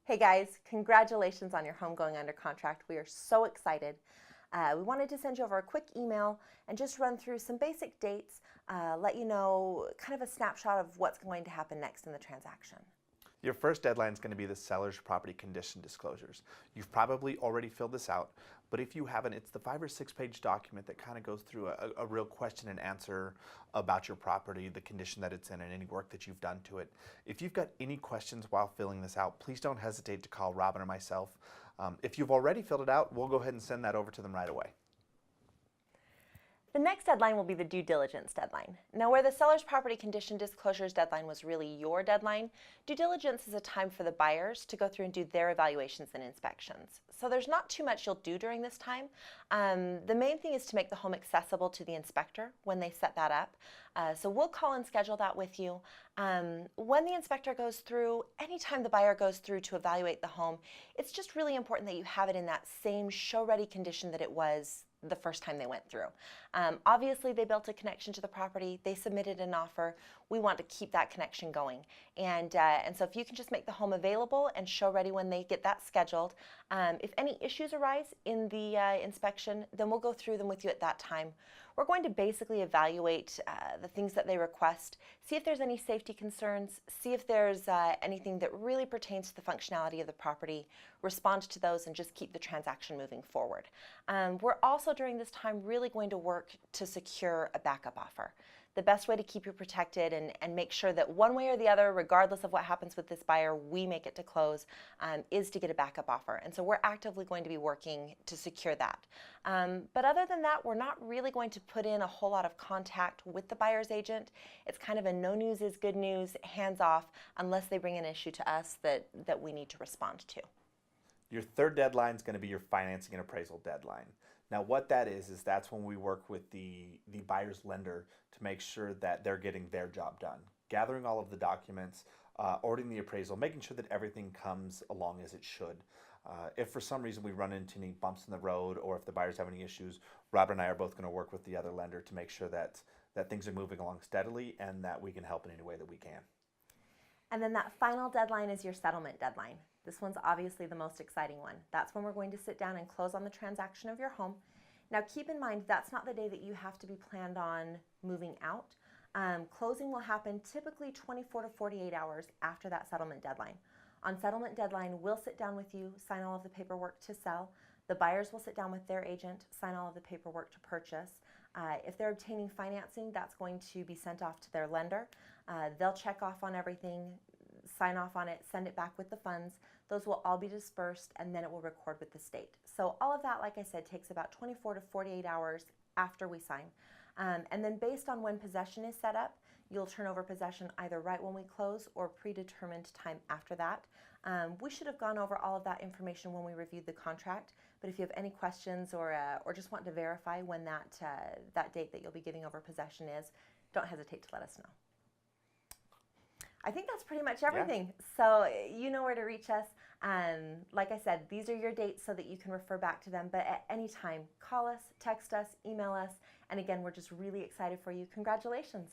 Hey guys, congratulations on your home going under contract. We are so excited. We wanted to send you over a quick email and just run through some basic dates, let you know kind of a snapshot of what's going to happen next in the transaction. Your first deadline is going to be the seller's property condition disclosures. You've probably already filled this out, but if you haven't, it's the 5 or 6 page document that kind of goes through a real question and answer about your property, the condition that it's in, and any work that you've done to it. If you've got any questions while filling this out, please don't hesitate to call Robin or myself. If you've already filled it out, we'll go ahead and send that over to them right away. The next deadline will be the due diligence deadline. Now, where the seller's property condition disclosures deadline was really your deadline, due diligence is a time for the buyers to go through and do their evaluations and inspections. So there's not too much you'll do during this time. The main thing is to make the home accessible to the inspector when they set that up. So we'll call and schedule that with you. When the inspector goes through, anytime the buyer goes through to evaluate the home, it's just really important that you have it in that same show-ready condition that it was the first time they went through. Obviously, they built a connection to the property. They submitted an offer. We want to keep that connection going. And so if you can just make the home available and show ready when they get that scheduled, if any issues arise in the inspection, then we'll go through them with you at that time. We're going to basically evaluate the things that they request, see if there's any safety concerns, see if there's anything that really pertains to the functionality of the property, respond to those, and just keep the transaction moving forward. We're also during this time really going to work to secure a backup offer. The best way to keep you protected and make sure that one way or the other, regardless of what happens with this buyer, we make it to close, is to get a backup offer. And so we're actively going to be working to secure that. But other than that, we're not really going to put in a whole lot of contact with the buyer's agent. It's kind of a no news is good news, hands off, unless they bring an issue to us that we need to respond to. Your third deadline is going to be your financing and appraisal deadline. Now what that is that's when we work with the buyer's lender to make sure that they're getting their job done. Gathering all of the documents, ordering the appraisal, making sure that everything comes along as it should. If for some reason we run into any bumps in the road or if the buyers have any issues, Robert and I are both going to work with the other lender to make sure that things are moving along steadily and that we can help in any way that we can. And then that final deadline is your settlement deadline. This one's obviously the most exciting one. That's when we're going to sit down and close on the transaction of your home. Now keep in mind that's not the day that you have to be planned on moving out. Closing will happen typically 24 to 48 hours after that settlement deadline. On settlement deadline, we'll sit down with you, sign all of the paperwork to sell. The buyers will sit down with their agent, sign all of the paperwork to purchase. If they're obtaining financing, that's going to be sent off to their lender. They'll check off on everything, sign off on it, send it back with the funds. Those will all be dispersed and then it will record with the state. So all of that, like I said, takes about 24 to 48 hours after we sign. And then based on when possession is set up, you'll turn over possession either right when we close or predetermined time after that. We should have gone over all of that information when we reviewed the contract, but if you have any questions or just want to verify when that date that you'll be giving over possession is, don't hesitate to let us know. I think that's pretty much everything. Yeah. So you know where to reach us. Like I said, these are your dates so that you can refer back to them. But at any time, call us, text us, email us. And again, we're just really excited for you. Congratulations.